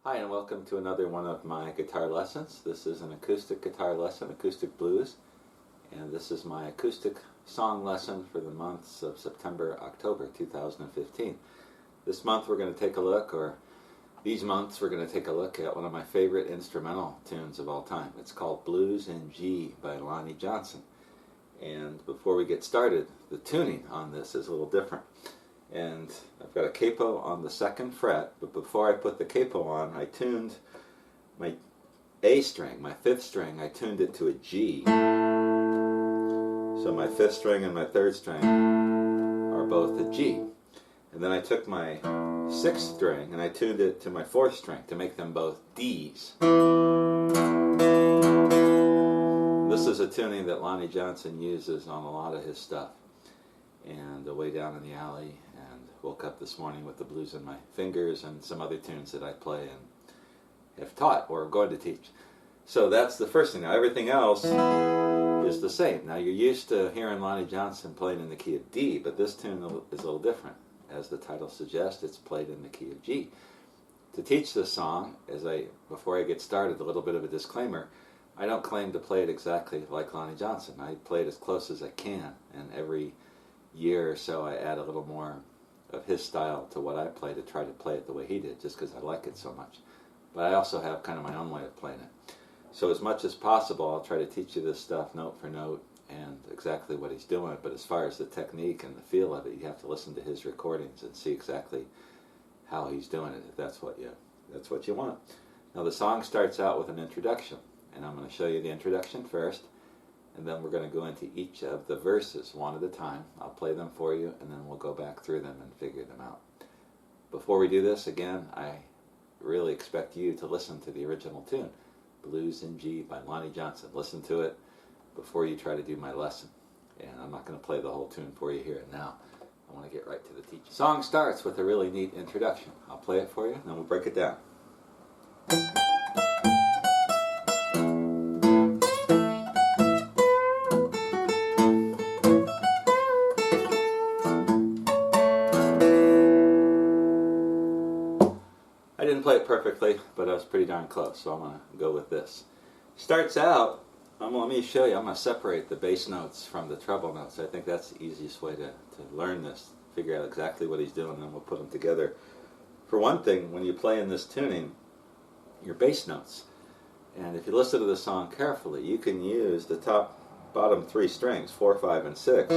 Hi, and welcome to another one of my guitar lessons. This is an acoustic guitar lesson, acoustic blues, and this is my acoustic song lesson for the months of September, October 2015. This month we're going to take a look, or these months we're going to take a look at one of my favorite instrumental tunes of all time. It's called Blues in G by Lonnie Johnson. And before we get started, the tuning on this is a little different. And I've got a capo on the 2nd fret, but before I put the capo on, I tuned my A string, my 5th string, I tuned it to a G. So my 5th string and my 3rd string are both a G. And then I took my 6th string and I tuned it to my 4th string to make them both Ds. This is a tuning that Lonnie Johnson uses on a lot of his stuff. And Way Down in the Alley, and Woke Up This Morning with the Blues in My Fingers, and some other tunes that I play and have taught or going to teach. So that's the first thing. Now everything else is the same. Now you're used to hearing Lonnie Johnson playing in the key of D, but this tune is a little different. As the title suggests, it's played in the key of G. To teach this song, before I get started, a little bit of a disclaimer. I don't claim to play it exactly like Lonnie Johnson. I play it as close as I can, and every year or so I add a little more of his style to what I play to try to play it the way he did, just because I like it so much. But I also have kind of my own way of playing it. So as much as possible I'll try to teach you this stuff note for note and exactly what he's doing, but as far as the technique and the feel of it, you have to listen to his recordings and see exactly how he's doing it, if that's what you want. Now the song starts out with an introduction, and I'm going to show you the introduction first. And then we're going to go into each of the verses one at a time. I'll play them for you, and then we'll go back through them and figure them out. Before we do this, again, I really expect you to listen to the original tune, Blues in G by Lonnie Johnson. Listen to it before you try to do my lesson. And I'm not going to play the whole tune for you here and now. I want to get right to the teaching. The song starts with a really neat introduction. I'll play it for you, and then we'll break it down. I didn't play it perfectly, but I was pretty darn close, so I'm going to go with this. Starts out, let me show you, I'm going to separate the bass notes from the treble notes. I think that's the easiest way to learn this, figure out exactly what he's doing, and then we'll put them together. For one thing, when you play in this tuning, your bass notes, and if you listen to the song carefully, you can use the bottom 3 strings, 4, 5, and 6,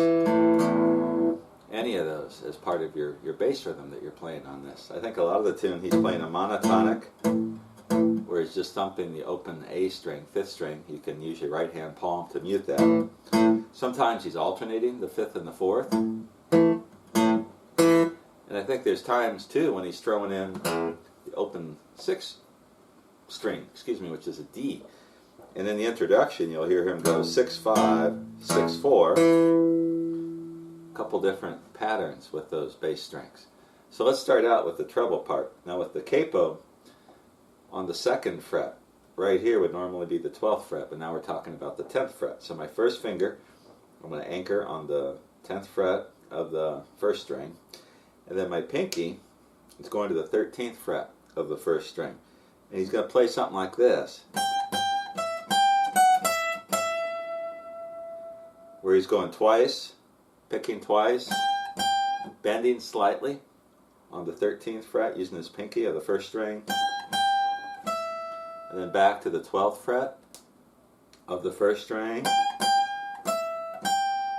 any of those as part of your bass rhythm that you're playing on this. I think a lot of the tune he's playing a monotonic, where he's just thumping the open A string, 5th string. You can use your right hand palm to mute that. Sometimes he's alternating the 5th and the 4th. And I think there's times too when he's throwing in the open 6th string, which is a D. And in the introduction you'll hear him go 6, 5, 6, 4. Couple different patterns with those bass strings. So let's start out with the treble part. Now with the capo on the 2nd fret, right here would normally be the 12th fret, but now we're talking about the 10th fret. So my first finger, I'm going to anchor on the 10th fret of the 1st string, and then my pinky is going to the 13th fret of the 1st string. And he's going to play something like this, where he's going twice, picking twice, bending slightly on the 13th fret using his pinky of the 1st string, and then back to the 12th fret of the 1st string,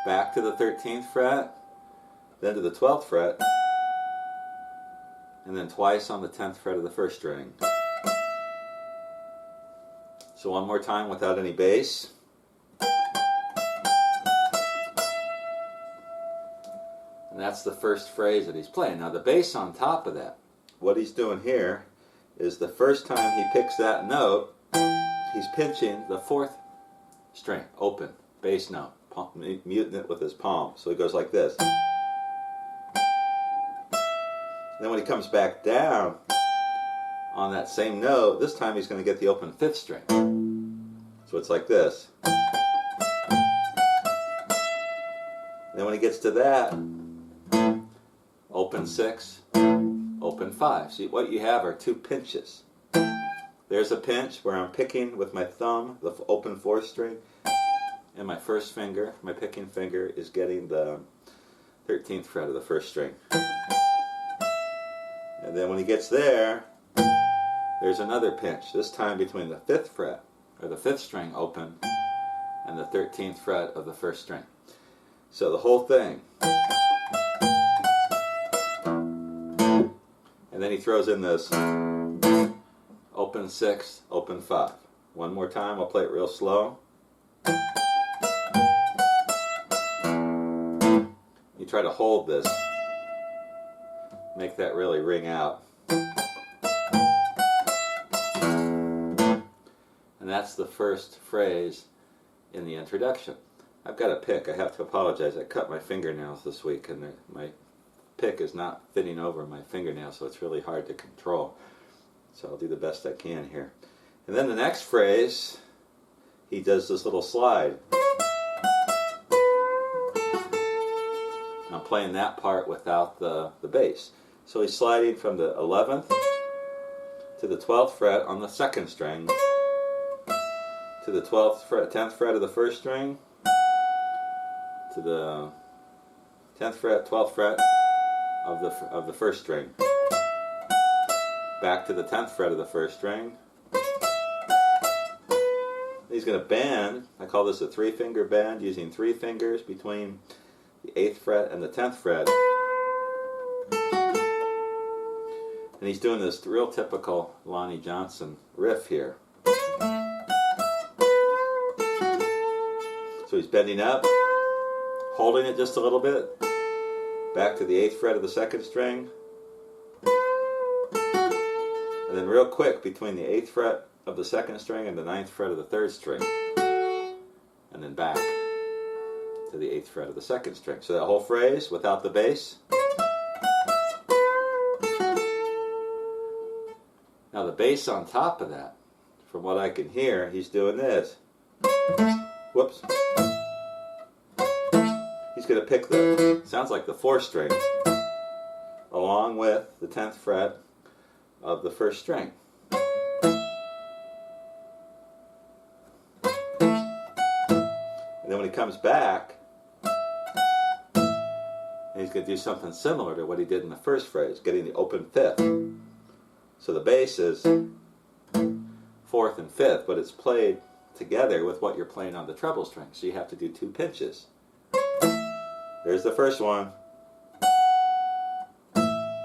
back to the 13th fret, then to the 12th fret, and then twice on the 10th fret of the 1st string. So one more time without any bass. And that's the first phrase that he's playing. Now the bass on top of that, what he's doing here is the first time he picks that note, he's pinching the 4th string, open, bass note, muting it with his palm. So he goes like this. And then when he comes back down on that same note, this time he's going to get the open 5th string. So it's like this. Then when he gets to that, open 6, open 5. See, what you have are 2 pinches. And there's a pinch where I'm picking with my thumb the open 4th string, and my first finger, my picking finger, is getting the 13th fret of the 1st string. And then when he gets there, there's another pinch, this time between the 5th fret, or the 5th string open, and the 13th fret of the 1st string. So the whole thing. And then he throws in this open 6th, open 5. One more time, I'll play it real slow. You try to hold this, make that really ring out. And that's the first phrase in the introduction. I've got a pick. I have to apologize. I cut my fingernails this week, and my pick is not fitting over my fingernail, so it's really hard to control. So I'll do the best I can here. And then the next phrase, he does this little slide. I'm playing that part without the bass. So he's sliding from the 11th to the 12th fret on the 2nd string, to the 12th fret, 10th fret of the 1st string, to the 10th fret, 12th fret of the 1st string, back to the 10th fret of the 1st string. He's going to bend. I call this a 3-finger bend, using 3 fingers between the 8th fret and the 10th fret. And he's doing this real typical Lonnie Johnson riff here. So he's bending up, holding it just a little bit, back to the 8th fret of the 2nd string, and then real quick between the 8th fret of the 2nd string and the 9th fret of the 3rd string, and then back to the 8th fret of the 2nd string. So that whole phrase without the bass. Now the bass on top of that, from what I can hear, he's doing this. Whoops. He's going to pick the, sounds like the 4th string, along with the 10th fret of the 1st string. And then when he comes back, he's going to do something similar to what he did in the first phrase, getting the open 5th. So the bass is 4th and 5th, but it's played together with what you're playing on the treble string. So you have to do 2 pinches. There's the first one.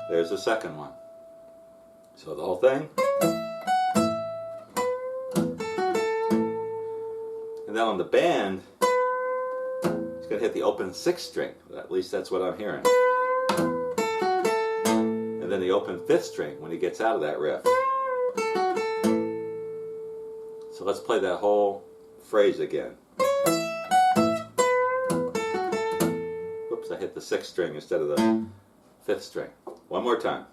There's the second one. So the whole thing. And then on the bend, he's going to hit the open 6th string. At least that's what I'm hearing. And then the open 5th string when he gets out of that riff. So let's play that whole phrase again. Whoops, I hit the 6th string instead of the 5th string. One more time.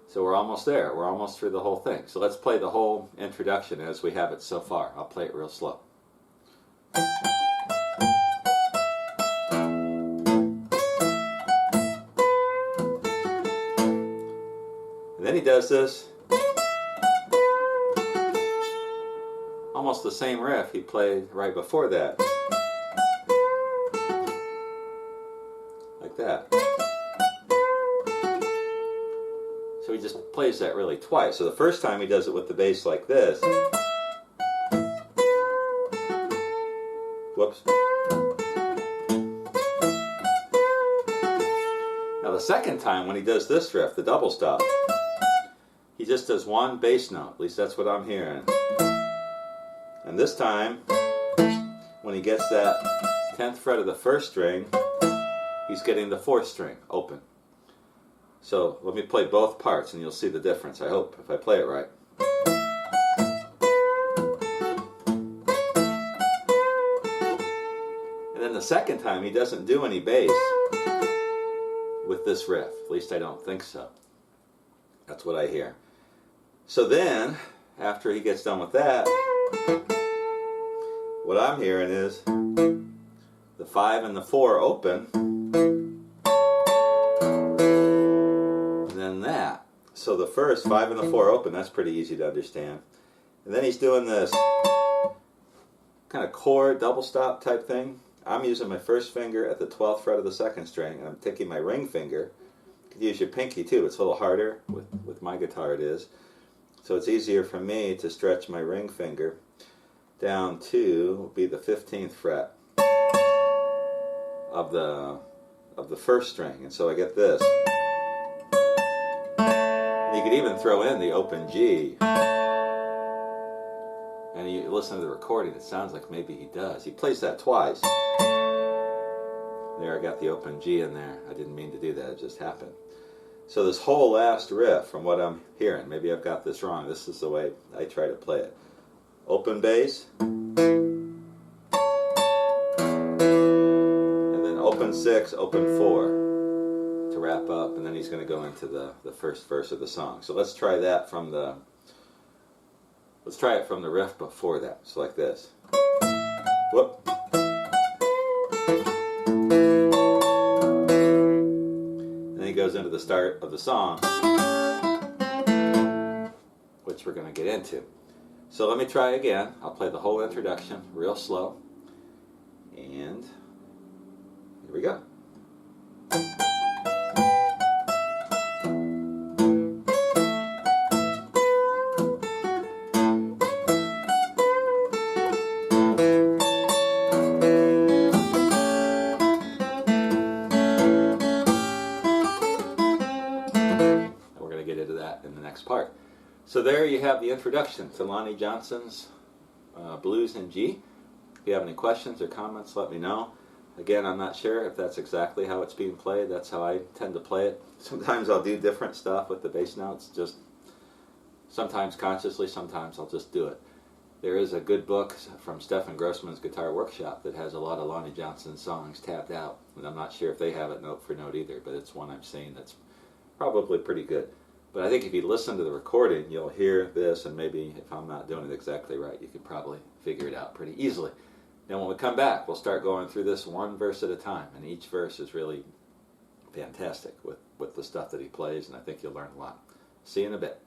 So we're almost there. We're almost through the whole thing. So let's play the whole introduction as we have it so far. I'll play it real slow. And then he does this, almost the same riff he played right before that. Like that. So he just plays that really twice. So the first time he does it with the bass like this. Whoops. Now the second time when he does this riff, the double stop, he just does one bass note. At least that's what I'm hearing. And this time, when he gets that 10th fret of the 1st string, he's getting the 4th string open. So let me play both parts and you'll see the difference, I hope, if I play it right. And then the second time he doesn't do any bass with this riff. At least I don't think so. That's what I hear. So then, after he gets done with that, what I'm hearing is the 5 and the 4 open, So the first 5 and the 4 open, that's pretty easy to understand. And then he's doing this kind of chord double stop type thing. I'm using my first finger at the 12th fret of the 2nd string, and I'm taking my ring finger. You could use your pinky too. It's a little harder with my guitar, it is. So it's easier for me to stretch my ring finger down to will be the 15th fret of the first string, and so I get this. And you could even throw in the open G. And you listen to the recording, it sounds like maybe he does. He plays that twice. There, I got the open G in there. I didn't mean to do that, it just happened. So this whole last riff, from what I'm hearing, maybe I've got this wrong, this is the way I try to play it. Open bass, and then open 6, open 4 to wrap up, and then he's going to go into the first verse of the song. So let's try that from the riff before that. So like this. Whoop. He goes into the start of the song, which we're going to get into. So let me try again. I'll play the whole introduction real slow, and here we go. In the next part. So there you have the introduction to Lonnie Johnson's Blues in G. If you have any questions or comments, let me know. Again, I'm not sure if that's exactly how it's being played. That's how I tend to play it. Sometimes I'll do different stuff with the bass notes, just sometimes consciously, sometimes I'll just do it. There is a good book from Stephen Grossman's Guitar Workshop that has a lot of Lonnie Johnson songs tabbed out, and I'm not sure if they have it note for note either, but it's one I've seen that's probably pretty good. But I think if you listen to the recording, you'll hear this, and maybe if I'm not doing it exactly right, you could probably figure it out pretty easily. Then when we come back, we'll start going through this one verse at a time, and each verse is really fantastic with the stuff that he plays, and I think you'll learn a lot. See you in a bit.